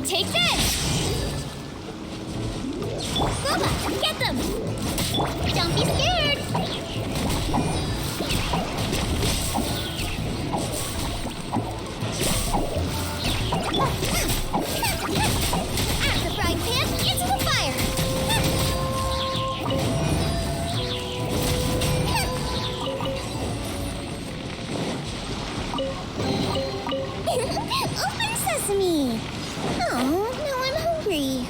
Take this! Boba, get them! Don't be scared! Out of the frying pan, into the fire! Open sesame! Oh, now I'm hungry.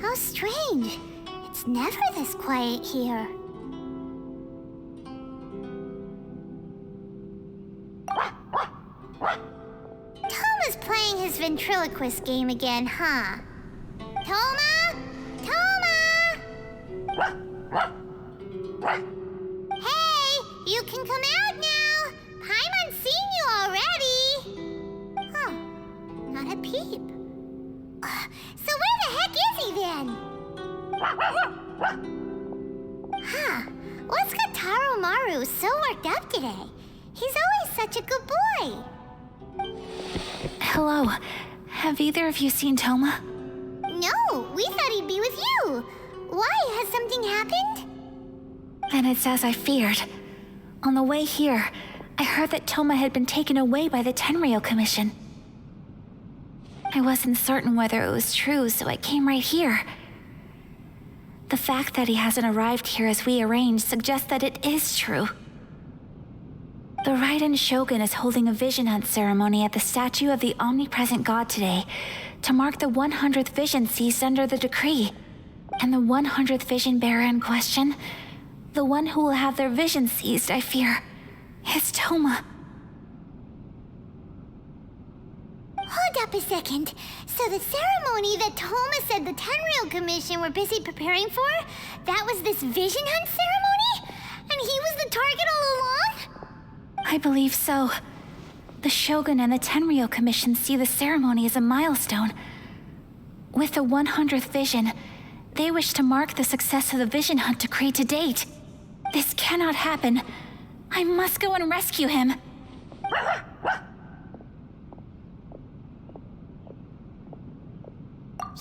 How strange. It's never this quiet here. Toma's playing his ventriloquist game again, huh? Toma? Toma! Hey, you can come out now. Paimon's seen you already. Huh, not a peep. So where the heck is he then? Huh, what's got Taro Maru so worked up today? He's always such a good boy. Hello. Have either of you seen Toma? No, we thought he'd be with you. Why? Has something happened? Then it's as I feared. On the way here, I heard that Toma had been taken away by the Tenryou Commission. I wasn't certain whether it was true, so I came right here. The fact that he hasn't arrived here as we arranged suggests that it is true. The Raiden Shogun is holding a vision hunt ceremony at the statue of the omnipresent god today to mark the 100th vision seized under the decree. And the 100th vision bearer in question, the one who will have their vision seized, I fear, is Toma. Hold up a second. So the ceremony that Toma said the Tenryou Commission were busy preparing for, that was this vision hunt ceremony? And he was the target all along? I believe so. The Shogun and the Tenryou Commission see the ceremony as a milestone. With the 100th vision, they wish to mark the success of the vision hunt decree to date. This cannot happen. I must go and rescue him.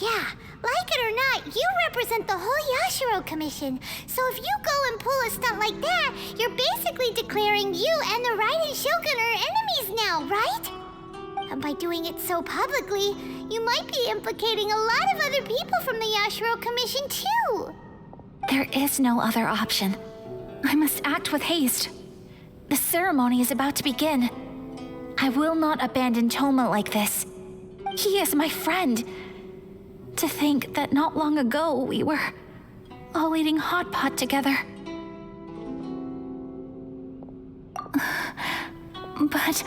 Yeah, like it or not, you represent the whole Yashiro Commission. So if you go and pull a stunt like that, you're basically declaring you and the Raiden Shogun are enemies now, right? And by doing it so publicly, you might be implicating a lot of other people from the Yashiro Commission too. There is no other option. I must act with haste. The ceremony is about to begin. I will not abandon Toma like this. He is my friend. To think that not long ago we were all eating hot pot together. But...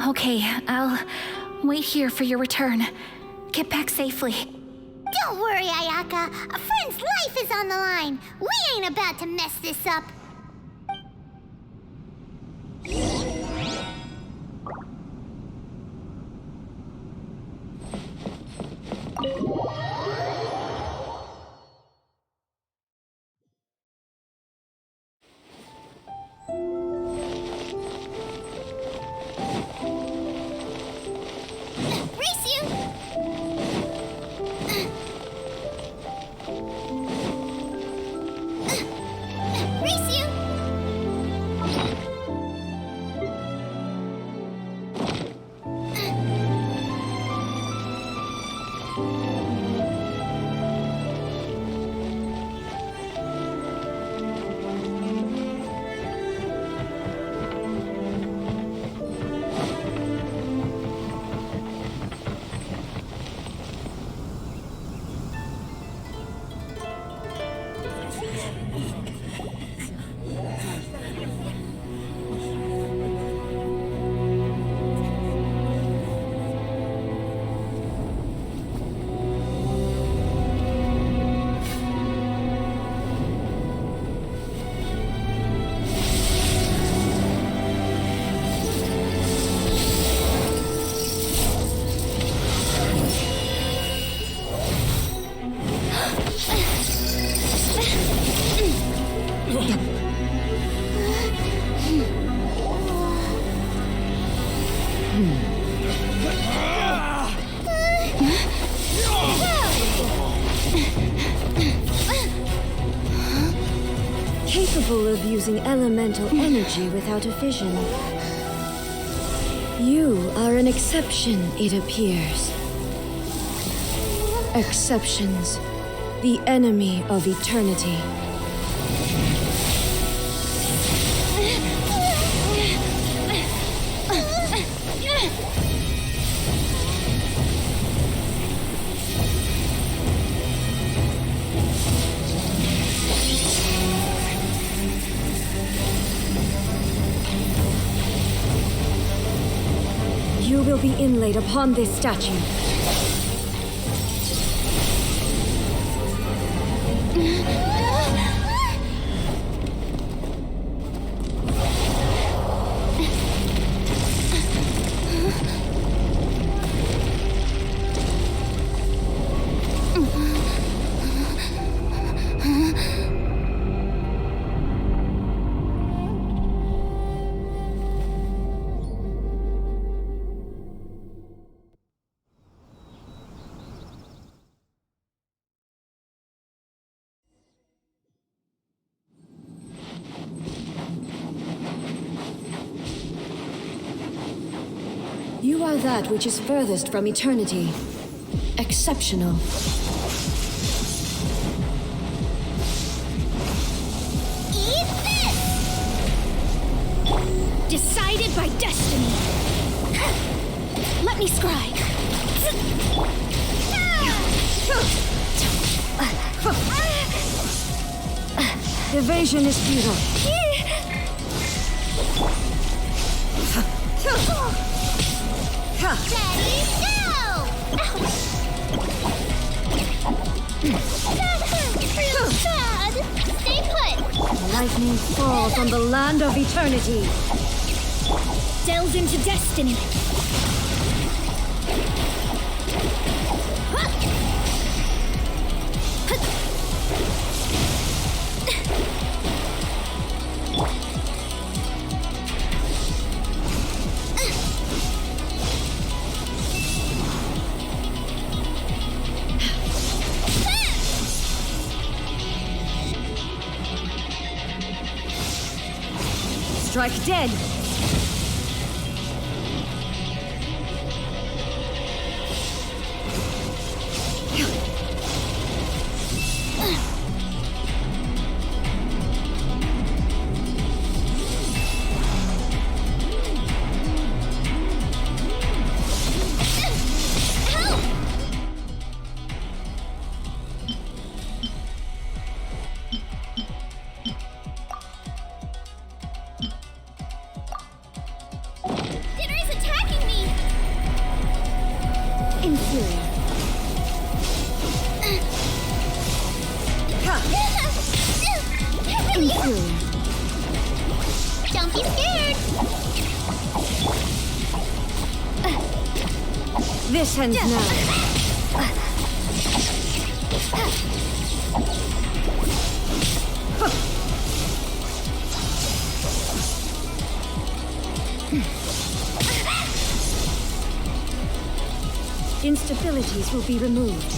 Okay, I'll wait here for your return. Get back safely. Don't worry, Ayaka. A friend's life is on the line. We ain't about to mess this up. Capable of using elemental energy without a fission. You are an exception, it appears. Exceptions, the enemy of eternity. You will be inlaid upon this statue. You are that which is furthest from eternity. Exceptional. Eat this! Decided by destiny. Let me scry. Evasion is futile. Ready, go! Real sad. Stay put. Lightning falls on the land of eternity. Delves into destiny. Strike dead! here. Don't be scared! This ends now. Instabilities will be removed.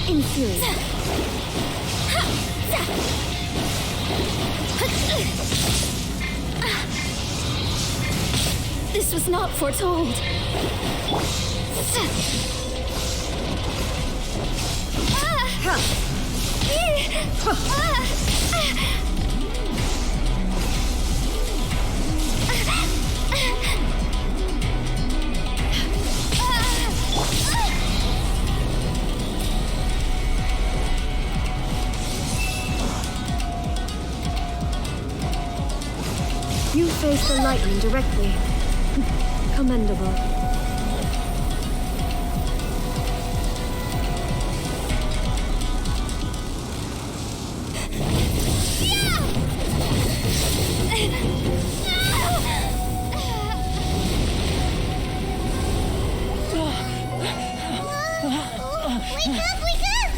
Infuriate. This was not foretold. You face the lightning directly. Commendable. Wake up, wake up!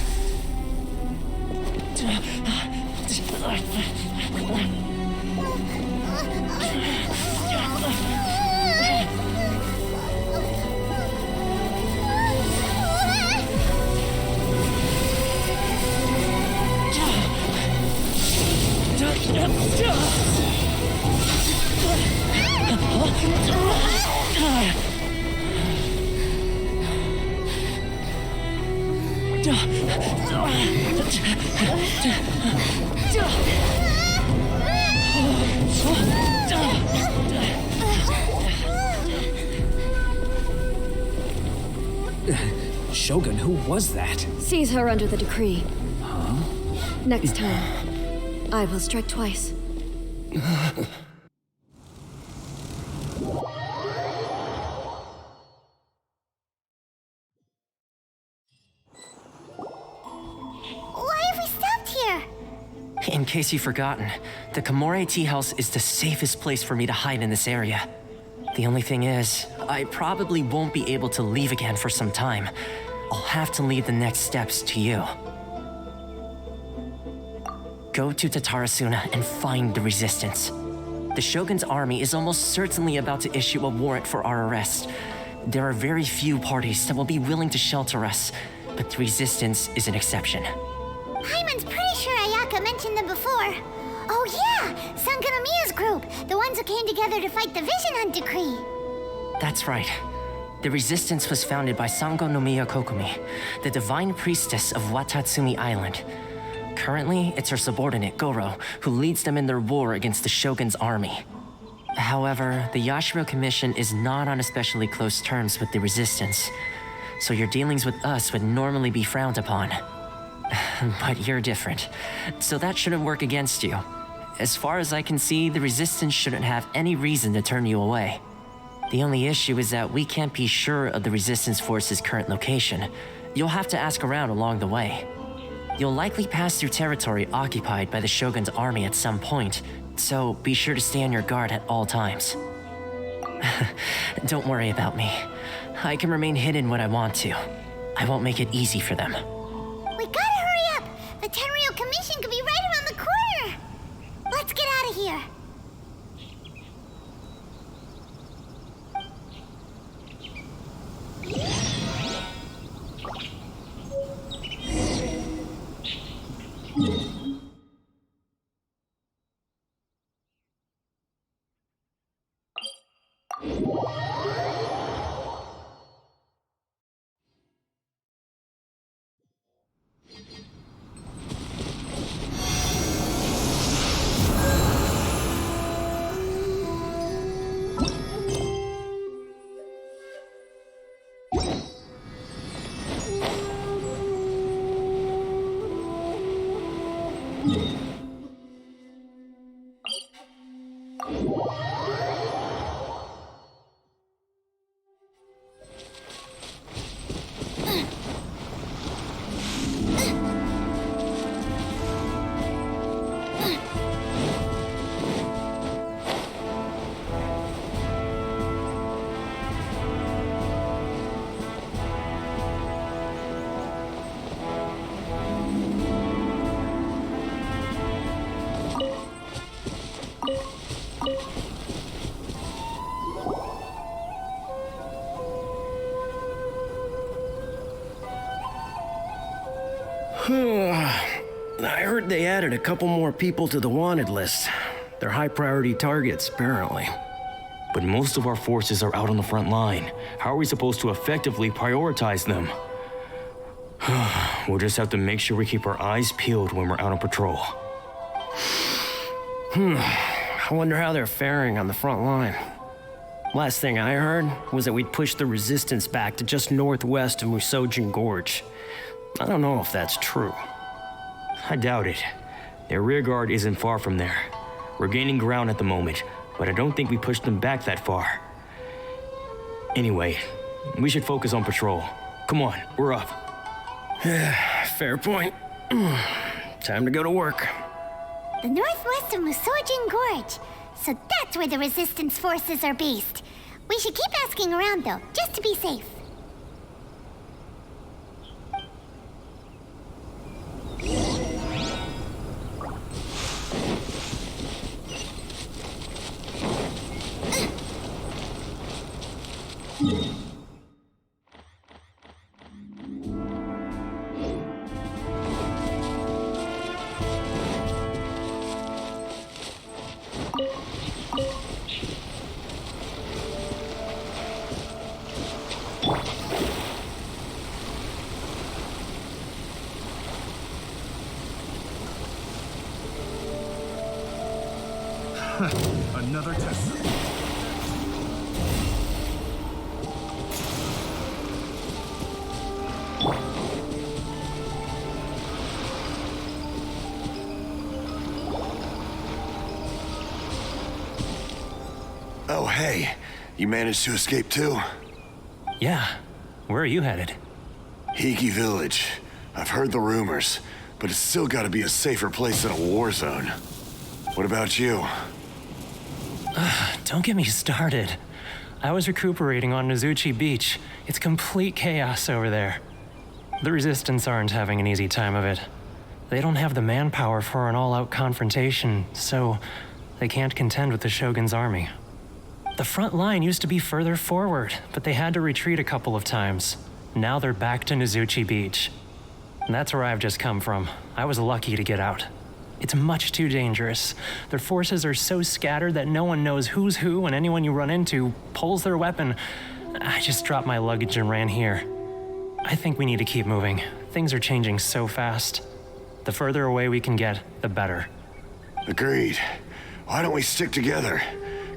Shogun, who was that? Seize her under the decree. Huh? Next time, I will strike twice. Why have we stopped here? In case you've forgotten, the Komore Tea House is the safest place for me to hide in this area. The only thing is, I probably won't be able to leave again for some time. I'll have to leave the next steps to you. Go to Tatarasuna and find the resistance. The Shogun's army is almost certainly about to issue a warrant for our arrest. There are very few parties that will be willing to shelter us, but the resistance is an exception. Hyman's pretty sure Ayaka mentioned them before. Oh yeah, Sangonomiya's group, the ones who came together to fight the Vision Hunt decree. That's right. The resistance was founded by Sangonomiya Kokomi, the divine priestess of Watatsumi Island. Currently, it's her subordinate, Gorou, who leads them in their war against the Shogun's army. However, the Yashiro Commission is not on especially close terms with the resistance, so your dealings with us would normally be frowned upon. But you're different, so that shouldn't work against you. As far as I can see, the resistance shouldn't have any reason to turn you away. The only issue is that we can't be sure of the resistance force's current location. You'll have to ask around along the way. You'll likely pass through territory occupied by the Shogun's army at some point, so be sure to stay on your guard at all times. Don't worry about me. I can remain hidden when I want to. I won't make it easy for them. We gotta hurry up! The Tenryou Commission could be right around the corner! Let's get out of here! I heard they added a couple more people to the wanted list. They're high priority targets, apparently. But most of our forces are out on the front line. How are we supposed to effectively prioritize them? We'll just have to make sure we keep our eyes peeled when we're out on patrol. I wonder how they're faring on the front line. Last thing I heard was that we'd pushed the resistance back to just northwest of Musojin Gorge. I don't know if that's true. I doubt it. Their rear guard isn't far from there. We're gaining ground at the moment, but I don't think we pushed them back that far. Anyway, we should focus on patrol. Come on, we're up. Fair point. Time to go to work. The northwest of Musojin Gorge. So that's where the resistance forces are based. We should keep asking around though, just to be safe. Another test. Oh, hey. You managed to escape too? Yeah. Where are you headed? Hiki Village. I've heard the rumors, but it's still gotta be a safer place than a war zone. What about you? Don't get me started. I was recuperating on Nozuchi Beach. It's complete chaos over there. The Resistance aren't having an easy time of it. They don't have the manpower for an all-out confrontation, so they can't contend with the Shogun's army. The front line used to be further forward, but they had to retreat a couple of times. Now they're back to Nozuchi Beach. And that's where I've just come from. I was lucky to get out. It's much too dangerous. Their forces are so scattered that no one knows who's who, and anyone you run into pulls their weapon. I just dropped my luggage and ran here. I think we need to keep moving. Things are changing so fast. The further away we can get, the better. Agreed. Why don't we stick together?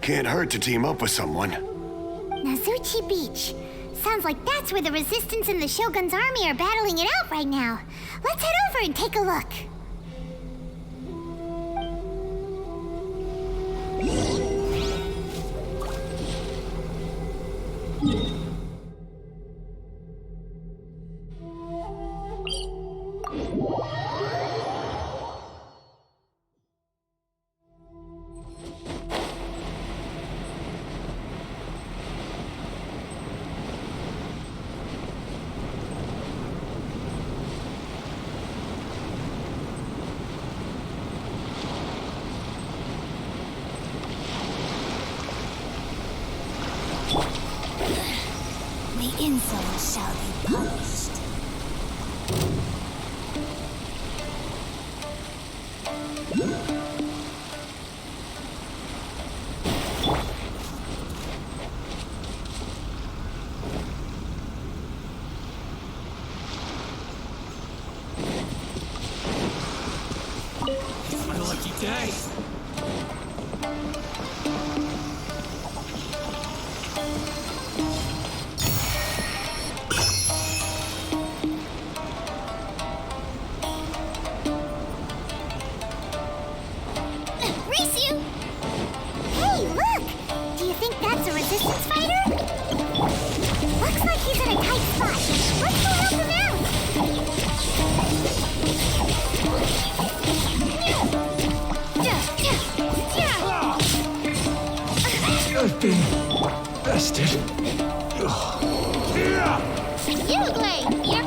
Can't hurt to team up with someone. Nozuchi Beach. Sounds like that's where the Resistance and the Shogun's army are battling it out right now. Let's head over and take a look. The insolent shall be punished. My lucky day. Race you! Hey, look! Do you think that's a Resistance fighter? Looks like he's in a tight spot. Let's go help him out! I've been bested. Uglay! Yep.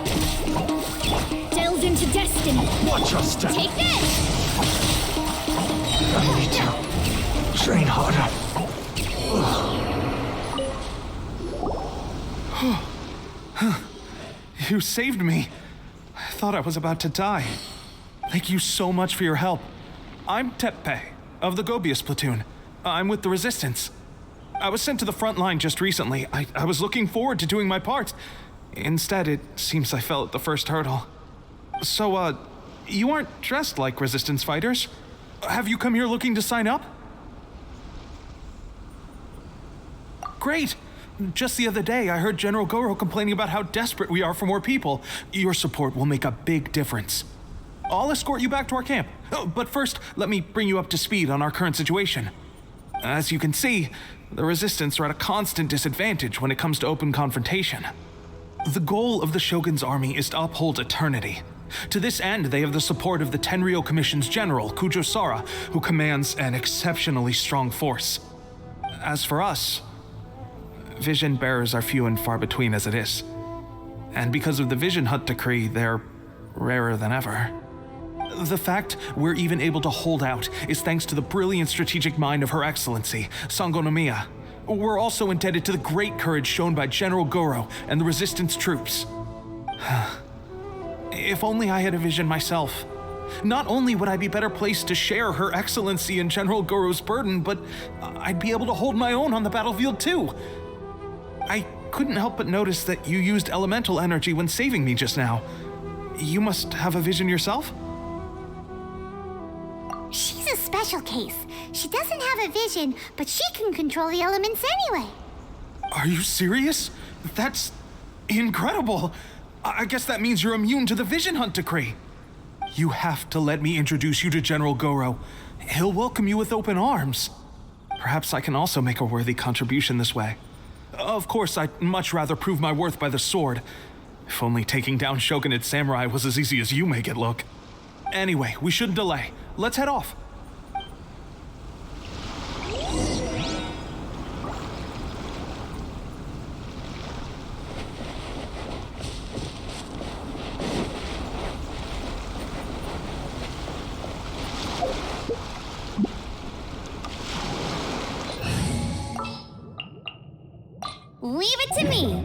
Delve into destiny. Watch your step. Take this! I need to train harder. You saved me. thought I was about to die. Thank you so much for your help. I'm Teppei, of the Gobius platoon. I'm with the Resistance. I was sent to the front line just recently. I was looking forward to doing my part. Instead, it seems I fell at the first hurdle. So, you aren't dressed like Resistance fighters? Have you come here looking to sign up? Great! Just the other day, I heard General Gorou complaining about how desperate we are for more people. Your support will make a big difference. I'll escort you back to our camp. But first, let me bring you up to speed on our current situation. As you can see, the Resistance are at a constant disadvantage when it comes to open confrontation. The goal of the Shogun's army is to uphold eternity. To this end, they have the support of the Tenryou Commission's general, Kujosara, who commands an exceptionally strong force. As for us, vision bearers are few and far between as it is. And because of the Vision Hut decree, they're rarer than ever. The fact we're even able to hold out is thanks to the brilliant strategic mind of Her Excellency, Sango no Miya. We're also indebted to the great courage shown by General Gorou and the Resistance troops. If only I had a vision myself. Not only would I be better placed to share Her Excellency and General Gorou's burden, but I'd be able to hold my own on the battlefield too. I couldn't help but notice that you used elemental energy when saving me just now. You must have a vision yourself? She's a special case. She doesn't have a vision, but she can control the elements anyway. Are you serious? That's incredible. I guess that means you're immune to the Vision Hunt decree. You have to let me introduce you to General Gorou. He'll welcome you with open arms. Perhaps I can also make a worthy contribution this way. Of course, I'd much rather prove my worth by the sword. If only taking down shogunate samurai was as easy as you make it look. Anyway, we shouldn't delay. Let's head off. Leave it to me.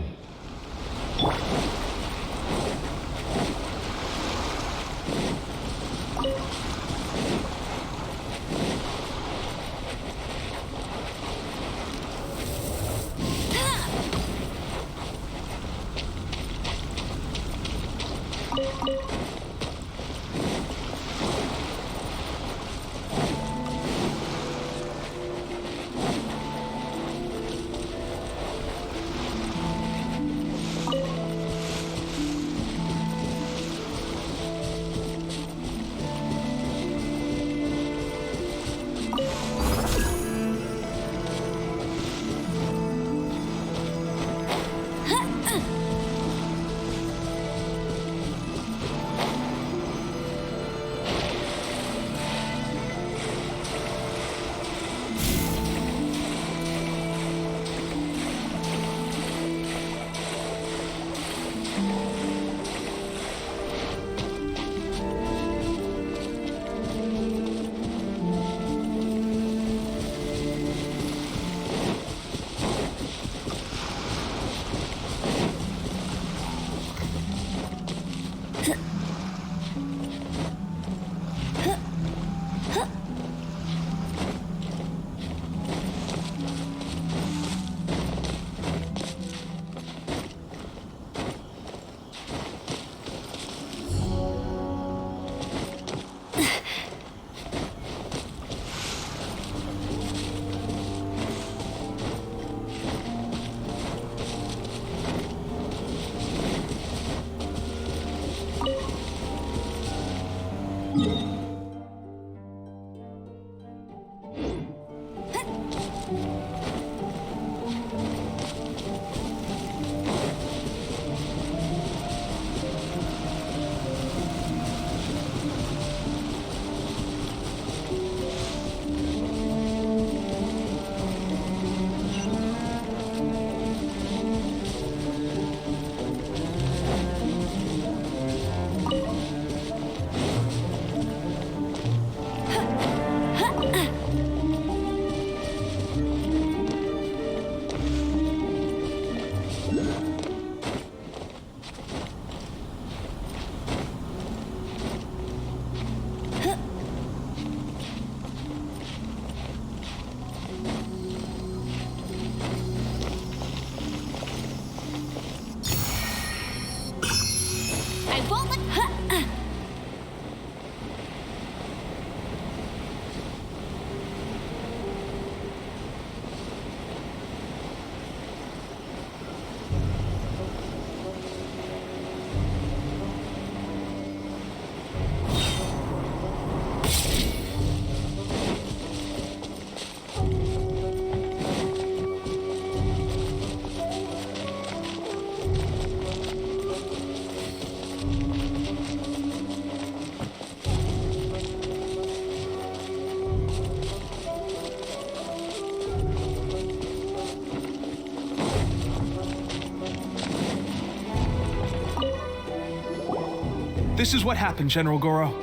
This is what happened, General Gorou.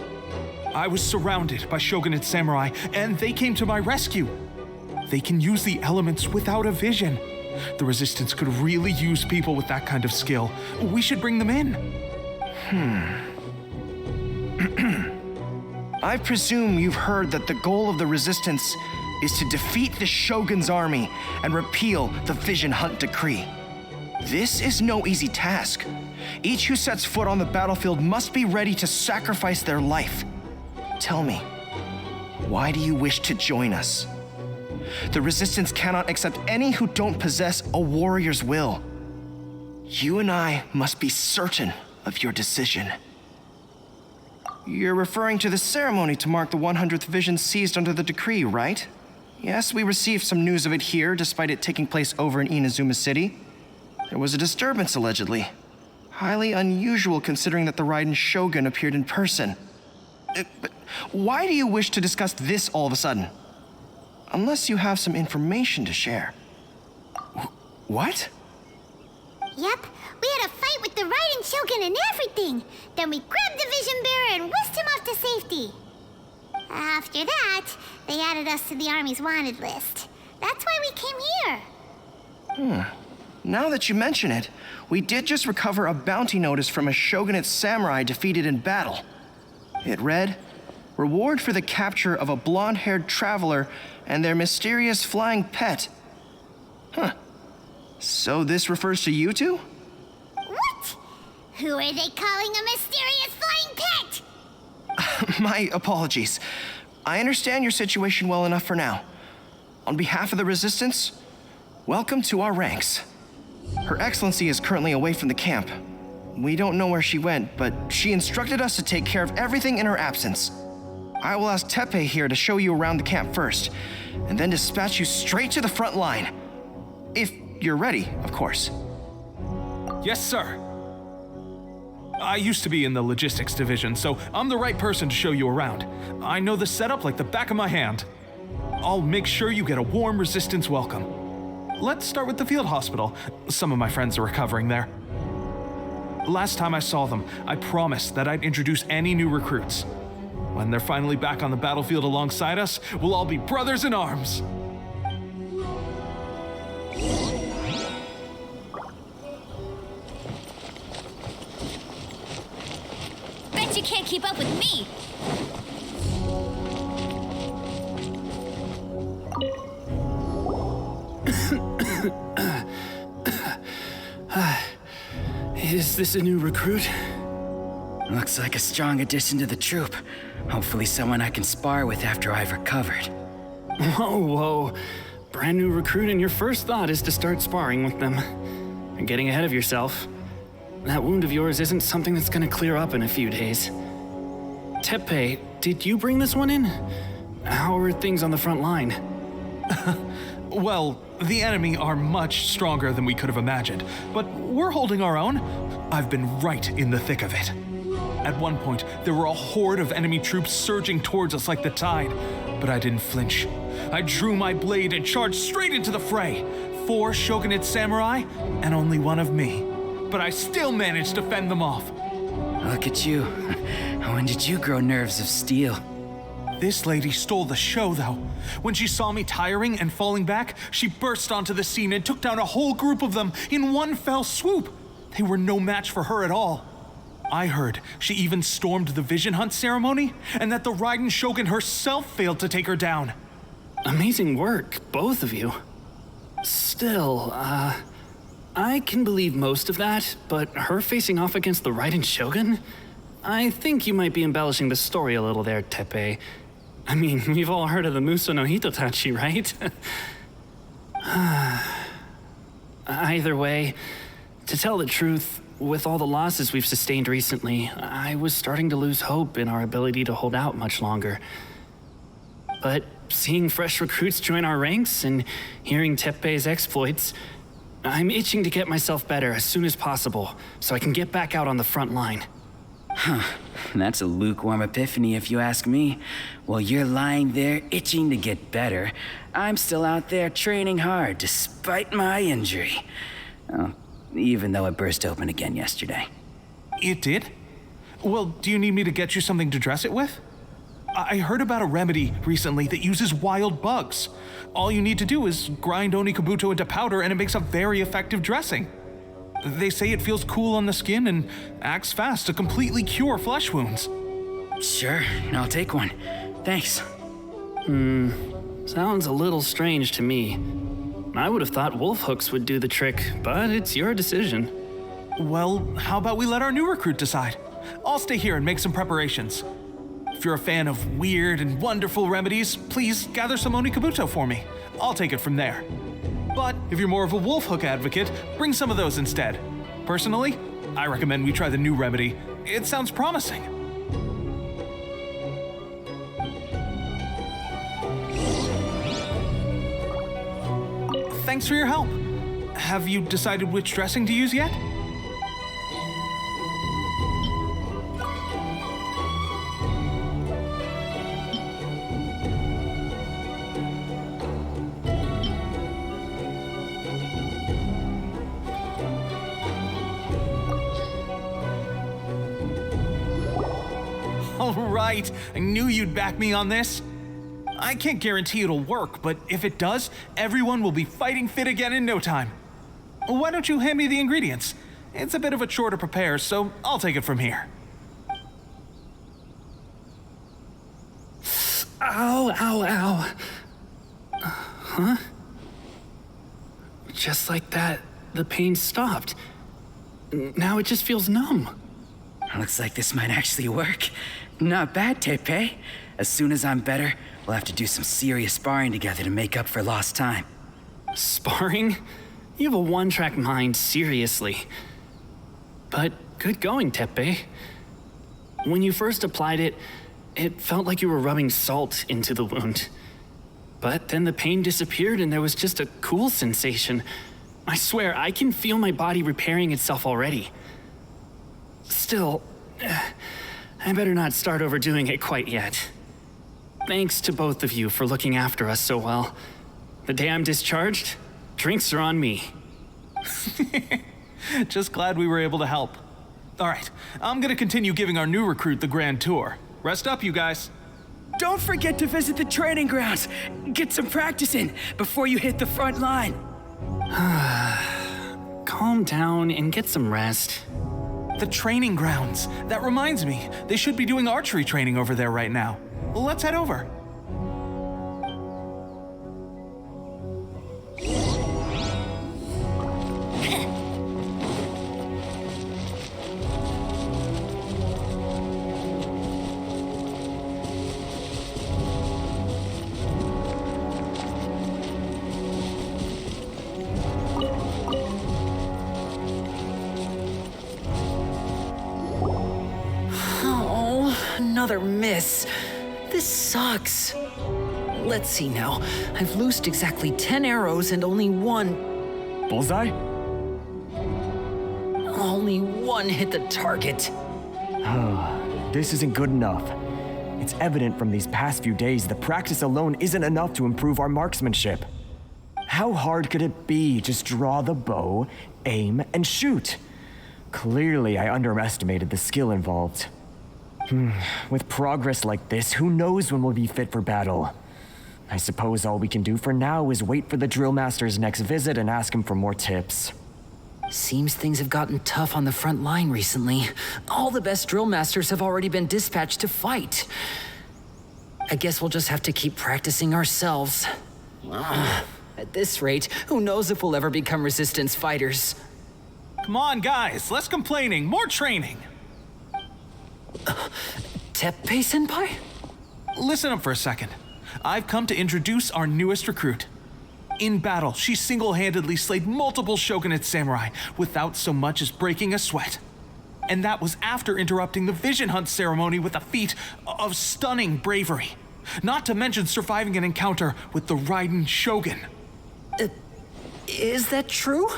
I was surrounded by shogunate samurai, and they came to my rescue. They can use the elements without a vision. The Resistance could really use people with that kind of skill. We should bring them in. I presume you've heard that the goal of the Resistance is to defeat the Shogun's army and repeal the Vision Hunt Decree. This is no easy task. Each who sets foot on the battlefield must be ready to sacrifice their life. Tell me, why do you wish to join us? The Resistance cannot accept any who don't possess a warrior's will. You and I must be certain of your decision. You're referring to the ceremony to mark the 100th vision seized under the decree, right? Yes, we received some news of it here, despite it taking place over in Inazuma City. There was a disturbance, allegedly. Highly unusual considering that the Raiden Shogun appeared in person. But why do you wish to discuss this all of a sudden? Unless you have some information to share. What? Yep, we had a fight with the Raiden Shogun and everything. Then we grabbed the Vision Bearer and whisked him off to safety. After that, they added us to the Army's wanted list. That's why we came here. Now that you mention it, we did just recover a bounty notice from a shogunate samurai defeated in battle. It read, "Reward for the capture of a blonde-haired traveler and their mysterious flying pet." So this refers to you two? What? Who are they calling a mysterious flying pet? My apologies. I understand your situation well enough for now. On behalf of the Resistance, welcome to our ranks. Her Excellency is currently away from the camp. We don't know where she went, but she instructed us to take care of everything in her absence. I will ask Teppei here to show you around the camp first, and then dispatch you straight to the front line. If you're ready, of course. Yes, sir. I used to be in the logistics division, so I'm the right person to show you around. I know the setup like the back of my hand. I'll make sure you get a warm Resistance welcome. Let's start with the field hospital. Some of my friends are recovering there. Last time I saw them, I promised that I'd introduce any new recruits. When they're finally back on the battlefield alongside us, we'll all be brothers in arms. Bet you can't keep up with me! Is this a new recruit? Looks like a strong addition to the troop. Hopefully someone I can spar with after I've recovered. Whoa. Brand new recruit and your first thought is to start sparring with them. You're getting ahead of yourself. That wound of yours isn't something that's gonna clear up in a few days. Teppei, did you bring this one in? How are things on the front line? Well, the enemy are much stronger than we could have imagined, but we're holding our own. I've been right in the thick of it. At one point, there were a horde of enemy troops surging towards us like the tide, but I didn't flinch. I drew my blade and charged straight into the fray. 4 shogunate samurai, and only one of me. But I still managed to fend them off. Look at you. When did you grow nerves of steel? This lady stole the show, though. When she saw me tiring and falling back, she burst onto the scene and took down a whole group of them in one fell swoop. They were no match for her at all. I heard she even stormed the Vision Hunt ceremony, and that the Raiden Shogun herself failed to take her down. Amazing work, both of you. Still, I can believe most of that, but her facing off against the Raiden Shogun? I think you might be embellishing the story a little there, Teppei. I mean, we've all heard of the Muso no Hitotachi, right? Either way, to tell the truth, with all the losses we've sustained recently, I was starting to lose hope in our ability to hold out much longer. But seeing fresh recruits join our ranks and hearing Teppei's exploits, I'm itching to get myself better as soon as possible so I can get back out on the front line. That's a lukewarm epiphany if you ask me. While you're lying there itching to get better, I'm still out there training hard despite my injury. Oh, even though it burst open again yesterday. It did? Well, do you need me to get you something to dress it with? I heard about a remedy recently that uses wild bugs. All you need to do is grind Onikabuto into powder and it makes a very effective dressing. They say it feels cool on the skin and acts fast to completely cure flesh wounds. Sure, I'll take one. Thanks. Sounds a little strange to me. I would have thought wolf hooks would do the trick, but it's your decision. Well, how about we let our new recruit decide? I'll stay here and make some preparations. If you're a fan of weird and wonderful remedies, please gather some Onikabuto for me. I'll take it from there. But if you're more of a wolf hook advocate, bring some of those instead. Personally, I recommend we try the new remedy. It sounds promising. Thanks for your help. Have you decided which dressing to use yet? All right, I knew you'd back me on this. I can't guarantee it'll work, but if it does, everyone will be fighting fit again in no time. Why don't you hand me the ingredients? It's a bit of a chore to prepare, so I'll take it from here. Ow, ow, ow. Huh? Just like that, the pain stopped. Now it just feels numb. Looks like this might actually work. Not bad, Tepe. As soon as I'm better, we'll have to do some serious sparring together to make up for lost time. Sparring? You have a one-track mind, seriously. But good going, Tepe. When you first applied it, it felt like you were rubbing salt into the wound. But then the pain disappeared and there was just a cool sensation. I swear, I can feel my body repairing itself already. Still, I better not start overdoing it quite yet. Thanks to both of you for looking after us so well. The day I'm discharged, drinks are on me. Just glad we were able to help. All right, I'm gonna continue giving our new recruit the grand tour. Rest up, you guys. Don't forget to visit the training grounds. Get some practice in before you hit the front line. Calm down and get some rest. The training grounds. That reminds me, they should be doing archery training over there right now. Well, let's head over. Another miss. This sucks. Let's see now. I've loosed exactly 10 arrows and only one... Bullseye? Only one hit the target. This isn't good enough. It's evident from these past few days the practice alone isn't enough to improve our marksmanship. How hard could it be? Just draw the bow, aim, and shoot. Clearly, I underestimated the skill involved. With progress like this, who knows when we'll be fit for battle? I suppose all we can do for now is wait for the drill master's next visit and ask him for more tips. Seems things have gotten tough on the front line recently. All the best drill masters have already been dispatched to fight. I guess we'll just have to keep practicing ourselves. At this rate, who knows if we'll ever become resistance fighters. Come on, guys, less complaining, more training. Teppei-senpai? Listen up for a second. I've come to introduce our newest recruit. In battle, she single-handedly slayed multiple shogunate samurai without so much as breaking a sweat. And that was after interrupting the vision hunt ceremony with a feat of stunning bravery. Not to mention surviving an encounter with the Raiden Shogun. Is that true?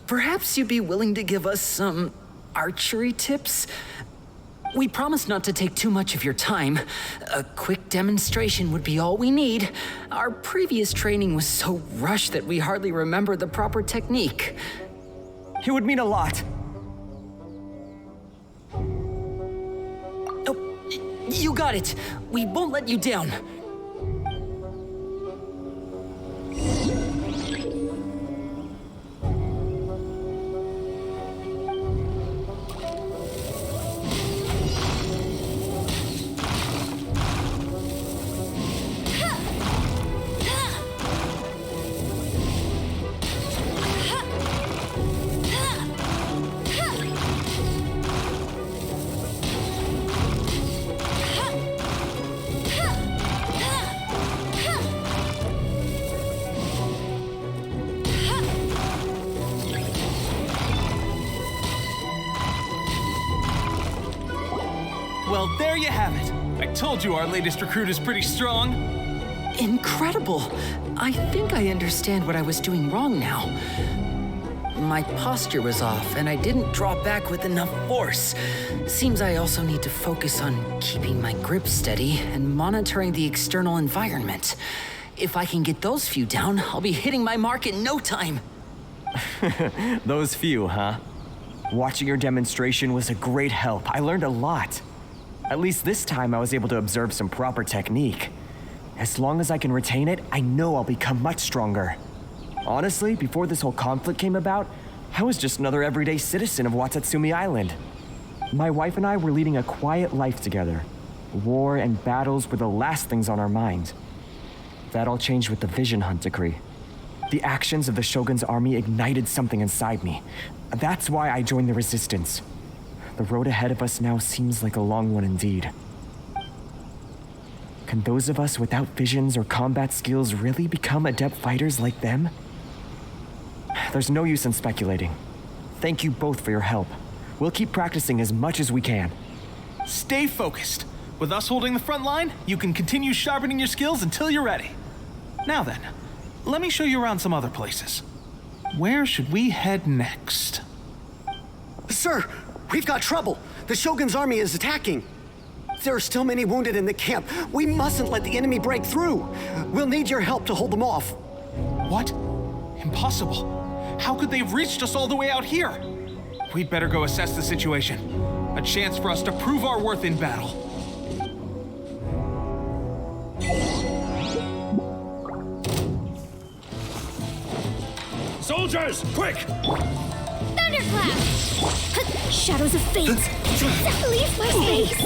Perhaps you'd be willing to give us some archery tips? We promise not to take too much of your time. A quick demonstration would be all we need. Our previous training was so rushed that we hardly remember the proper technique. It would mean a lot. You got it. We won't let you down. Well, there you have it. I told you our latest recruit is pretty strong. Incredible. I think I understand what I was doing wrong now. My posture was off, and I didn't draw back with enough force. Seems I also need to focus on keeping my grip steady and monitoring the external environment. If I can get those few down, I'll be hitting my mark in no time. Those few, huh? Watching your demonstration was a great help. I learned a lot. At least this time I was able to observe some proper technique. As long as I can retain it, I know I'll become much stronger. Honestly, before this whole conflict came about, I was just another everyday citizen of Watatsumi Island. My wife and I were leading a quiet life together. War and battles were the last things on our mind. That all changed with the Vision Hunt decree. The actions of the Shogun's army ignited something inside me. That's why I joined the resistance. The road ahead of us now seems like a long one indeed. Can those of us without visions or combat skills really become adept fighters like them? There's no use in speculating. Thank you both for your help. We'll keep practicing as much as we can. Stay focused. With us holding the front line, you can continue sharpening your skills until you're ready. Now then, let me show you around some other places. Where should we head next? Sir, we've got trouble. The Shogun's army is attacking. There are still many wounded in the camp. We mustn't let the enemy break through. We'll need your help to hold them off. What? Impossible. How could they have reached us all the way out here? We'd better go assess the situation. A chance for us to prove our worth in battle. Soldiers, quick! Thunderclap! Shadows of fate! Leave my space!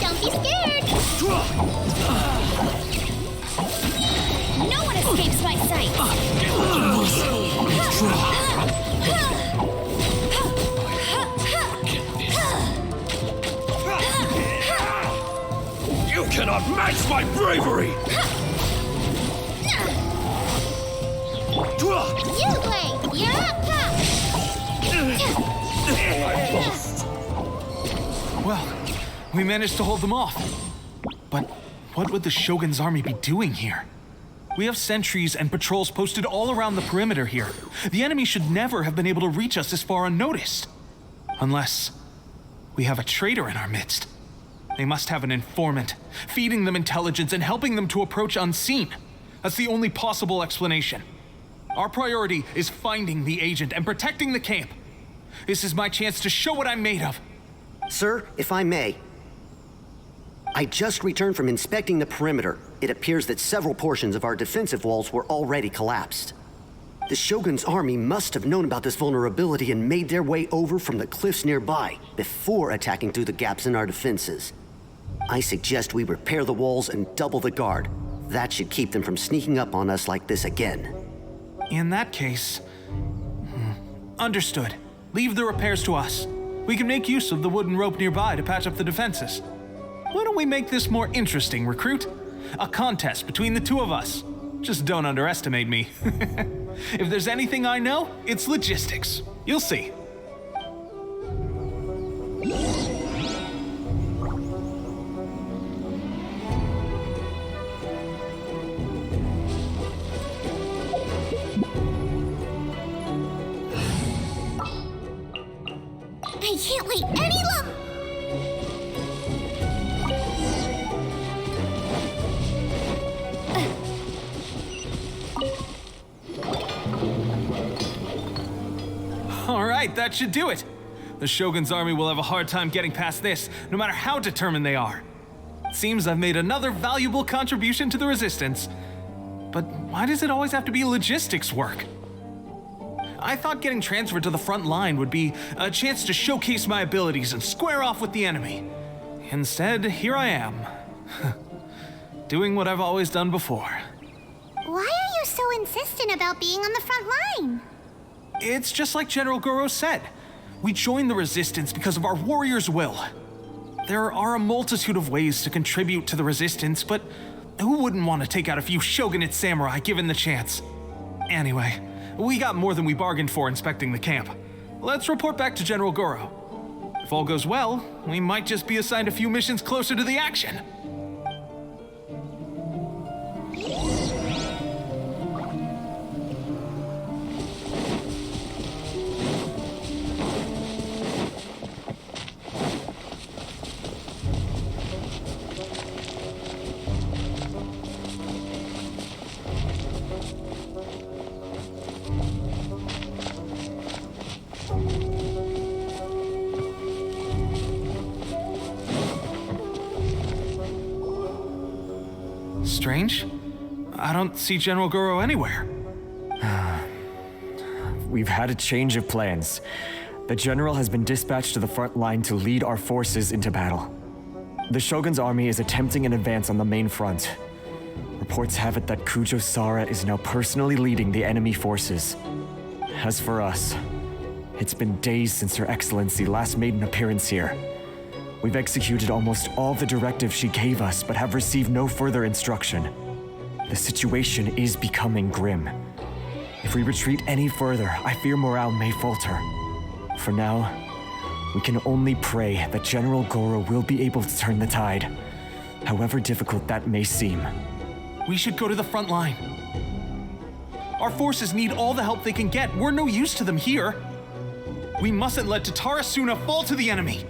Don't be scared! No one escapes my sight! You cannot match my bravery! You play! You're up top! Well, we managed to hold them off. But what would the Shogun's army be doing here? We have sentries and patrols posted all around the perimeter here. The enemy should never have been able to reach us this far unnoticed. Unless we have a traitor in our midst. They must have an informant, feeding them intelligence and helping them to approach unseen. That's the only possible explanation. Our priority is finding the agent and protecting the camp. This is my chance to show what I'm made of. Sir, if I may. I just returned from inspecting the perimeter. It appears that several portions of our defensive walls were already collapsed. The Shogun's army must have known about this vulnerability and made their way over from the cliffs nearby before attacking through the gaps in our defenses. I suggest we repair the walls and double the guard. That should keep them from sneaking up on us like this again. In that case... Understood. Leave the repairs to us. We can make use of the wooden rope nearby to patch up the defenses. Why don't we make this more interesting, recruit? A contest between the two of us. Just don't underestimate me. If there's anything I know, it's logistics. You'll see. I can't wait any longer! All right, that should do it. The Shogun's army will have a hard time getting past this, no matter how determined they are. Seems I've made another valuable contribution to the Resistance. But why does it always have to be logistics work? I thought getting transferred to the front line would be a chance to showcase my abilities and square off with the enemy. Instead, here I am. Doing what I've always done before. Why are you so insistent about being on the front line? It's just like General Gorou said. We joined the Resistance because of our warrior's will. There are a multitude of ways to contribute to the Resistance, but who wouldn't want to take out a few shogunate samurai given the chance? Anyway, we got more than we bargained for inspecting the camp. Let's report back to General Gorou. If all goes well, we might just be assigned a few missions closer to the action. Strange. I don't see General Gorou anywhere. We've had a change of plans. The general has been dispatched to the front line to lead our forces into battle. The Shogun's army is attempting an advance on the main front. Reports have it that Kujo Sara is now personally leading the enemy forces. As for us, it's been days since Her Excellency last made an appearance here. We've executed almost all the directives she gave us, but have received no further instruction. The situation is becoming grim. If we retreat any further, I fear morale may falter. For now, we can only pray that General Gorou will be able to turn the tide, however difficult that may seem. We should go to the front line. Our forces need all the help they can get. We're no use to them here. We mustn't let Tatara Suna fall to the enemy.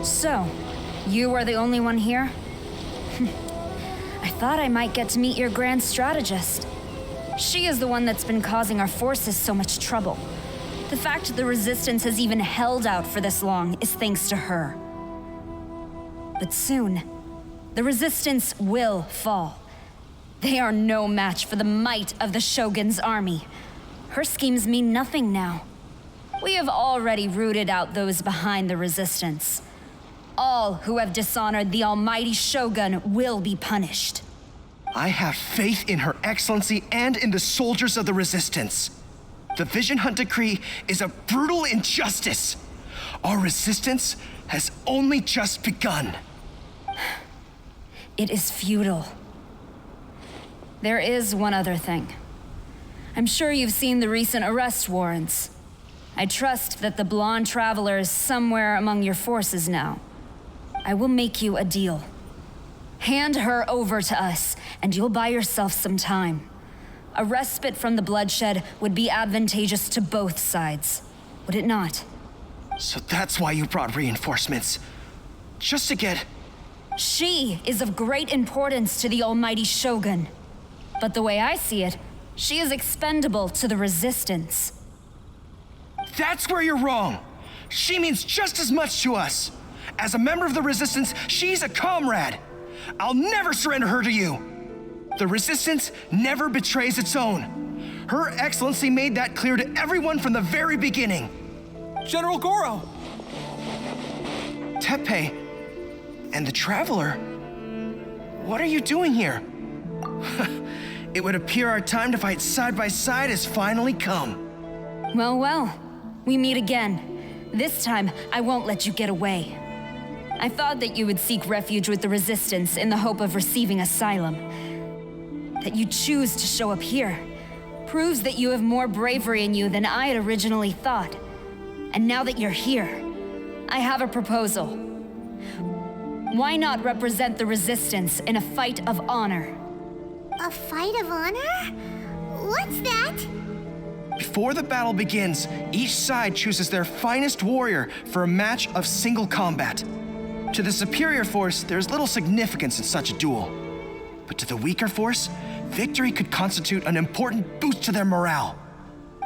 So, you are the only one here? I thought I might get to meet your grand strategist. She is the one that's been causing our forces so much trouble. The fact the Resistance has even held out for this long is thanks to her. But soon, the Resistance will fall. They are no match for the might of the Shogun's army. Her schemes mean nothing now. We have already rooted out those behind the Resistance. All who have dishonored the almighty Shogun will be punished. I have faith in Her Excellency and in the soldiers of the Resistance. The Vision Hunt Decree is a brutal injustice. Our resistance has only just begun. It is futile. There is one other thing. I'm sure you've seen the recent arrest warrants. I trust that the blonde traveler is somewhere among your forces now. I will make you a deal. Hand her over to us, and you'll buy yourself some time. A respite from the bloodshed would be advantageous to both sides, would it not? So that's why you brought reinforcements. Just to get... She is of great importance to the almighty Shogun. But the way I see it, she is expendable to the Resistance. That's where you're wrong. She means just as much to us. As a member of the Resistance, she's a comrade. I'll never surrender her to you. The Resistance never betrays its own. Her Excellency made that clear to everyone from the very beginning. General Gorou! Tepe and the Traveler? What are you doing here? It would appear our time to fight side by side has finally come. Well, we meet again. This time, I won't let you get away. I thought that you would seek refuge with the Resistance in the hope of receiving asylum. That you choose to show up here proves that you have more bravery in you than I had originally thought. And now that you're here, I have a proposal. Why not represent the Resistance in a fight of honor? A fight of honor? What's that? Before the battle begins, each side chooses their finest warrior for a match of single combat. To the superior force, there's little significance in such a duel. But to the weaker force, victory could constitute an important boost to their morale.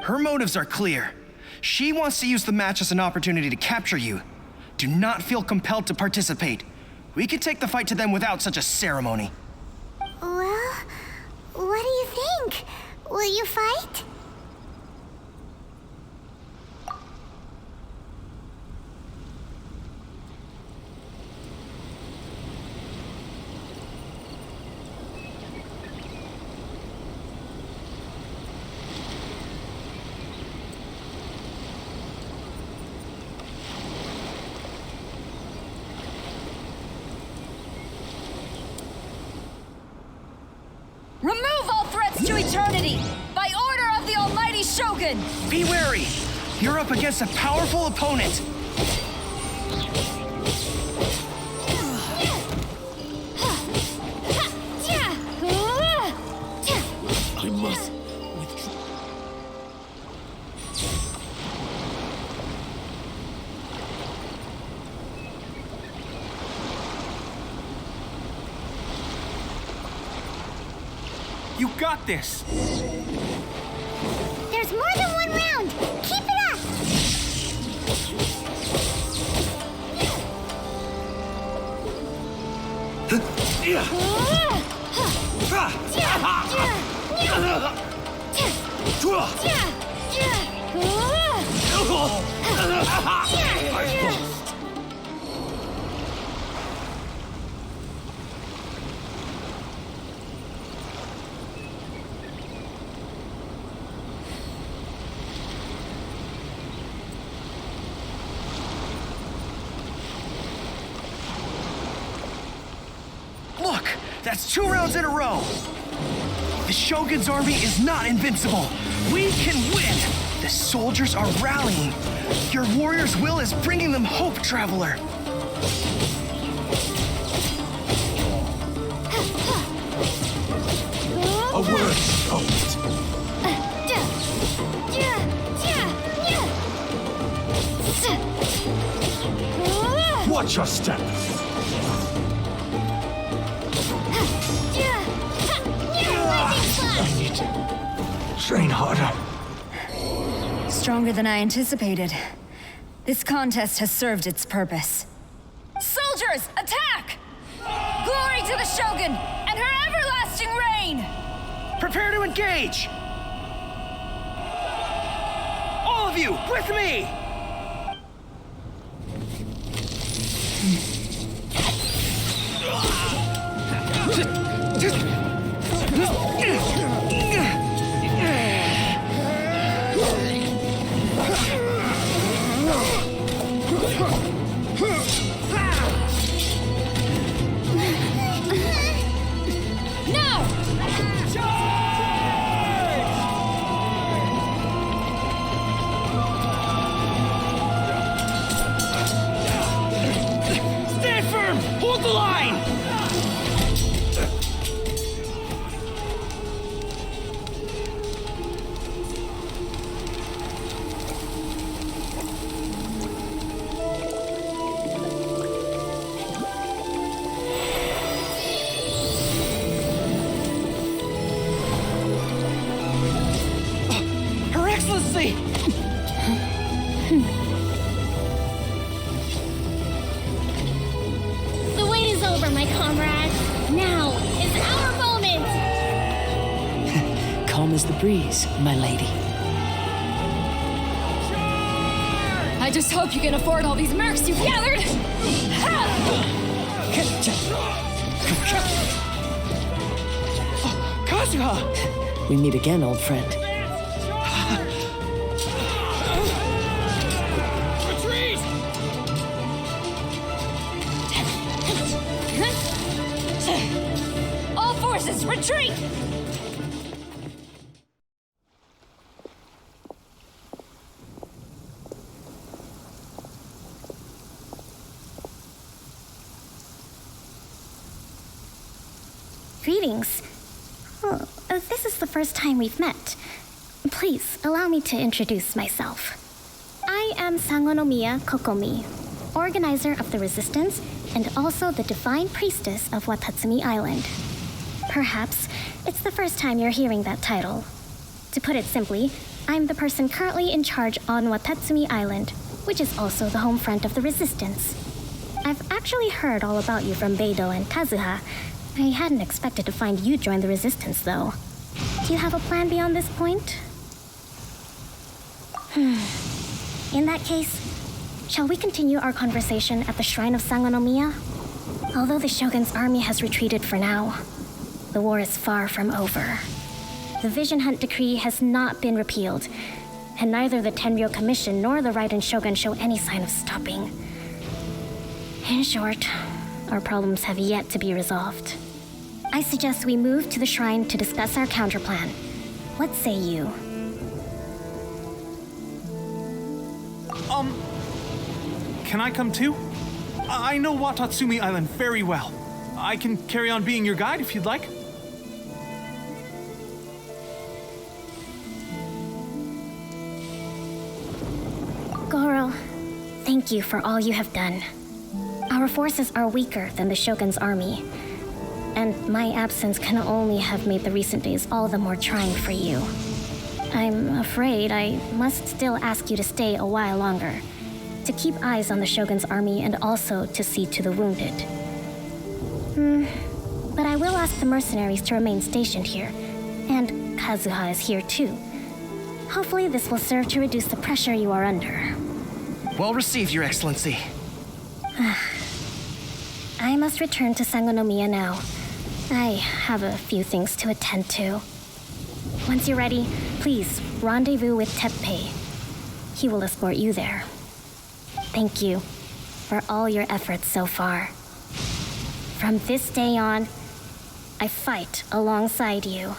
Her motives are clear. She wants to use the match as an opportunity to capture you. Do not feel compelled to participate. We can take the fight to them without such a ceremony. Well, what do you think? Will you fight? Remove all threats to eternity! By order of the Almighty Shogun! Be wary! You're up against a powerful opponent! I must withdraw. You got this! There's more than one round! Keep it up! Look! That's 2 rounds in a row! The Shogun's army is not invincible! We can win! The soldiers are rallying! Your warrior's will is bringing them hope, Traveler! A word spoken. Watch your step. I need to train harder. Stronger than I anticipated. This contest has served its purpose. Soldiers, attack! Glory to the Shogun and her everlasting reign! Prepare to engage! All of you, with me! Stand firm! Hold the line! Her Excellency! The wait is over, my comrades. Now is our moment! Calm as the breeze, my lady. A just hope you can afford all these mercs you've gathered! Kazuha! We meet again, old friend. Retreat! All forces, retreat! Greetings. Oh, this is the first time we've met. Please, allow me to introduce myself. I am Sangonomiya Kokomi, organizer of the Resistance and also the Divine Priestess of Watatsumi Island. Perhaps it's the first time you're hearing that title. To put it simply, I'm the person currently in charge on Watatsumi Island, which is also the home front of the Resistance. I've actually heard all about you from Beidou and Kazuha. I hadn't expected to find you join the Resistance, though. Do you have a plan beyond this point? In that case, shall we continue our conversation at the Shrine of Sangonomiya? Although the Shogun's army has retreated for now, the war is far from over. The Vision Hunt Decree has not been repealed, and neither the Tenryou Commission nor the Raiden Shogun show any sign of stopping. In short, our problems have yet to be resolved. I suggest we move to the shrine to discuss our counterplan. What say you? Can I come too? I know Watatsumi Island very well. I can carry on being your guide if you'd like. Gorou, thank you for all you have done. Our forces are weaker than the Shogun's army, and my absence can only have made the recent days all the more trying for you. I'm afraid I must still ask you to stay a while longer, to keep eyes on the Shogun's army and also to see to the wounded. But I will ask the mercenaries to remain stationed here, and Kazuha is here too. Hopefully this will serve to reduce the pressure you are under. Well received, Your Excellency. I must return to Sangonomiya now. I have a few things to attend to. Once you're ready, please rendezvous with Teppei. He will escort you there. Thank you for all your efforts so far. From this day on, I fight alongside you.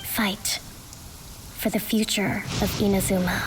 Fight for the future of Inazuma.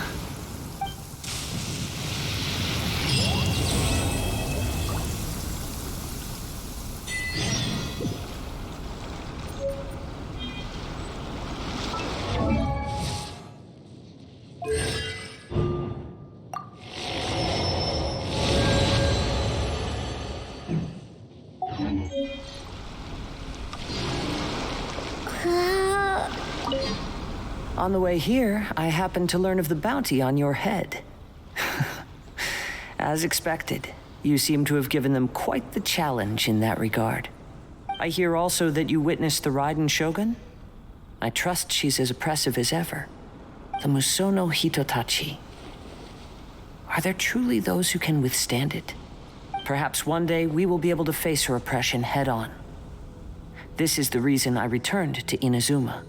On the way here, I happened to learn of the bounty on your head. As expected, you seem to have given them quite the challenge in that regard. I hear also that you witnessed the Raiden Shogun? I trust she's as oppressive as ever. The Musono Hitotachi. Are there truly those who can withstand it? Perhaps one day we will be able to face her oppression head on. This is the reason I returned to Inazuma.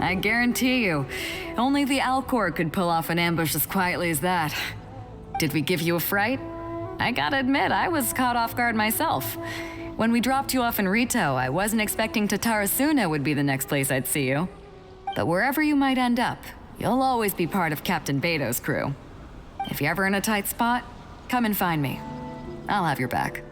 I guarantee you, only the Alcor could pull off an ambush as quietly as that. Did we give you a fright? I gotta admit, I was caught off guard myself. When we dropped you off in Rito, I wasn't expecting Tatarasuna would be the next place I'd see you. But wherever you might end up, you'll always be part of Captain Beidou's crew. If you're ever in a tight spot, come and find me. I'll have your back.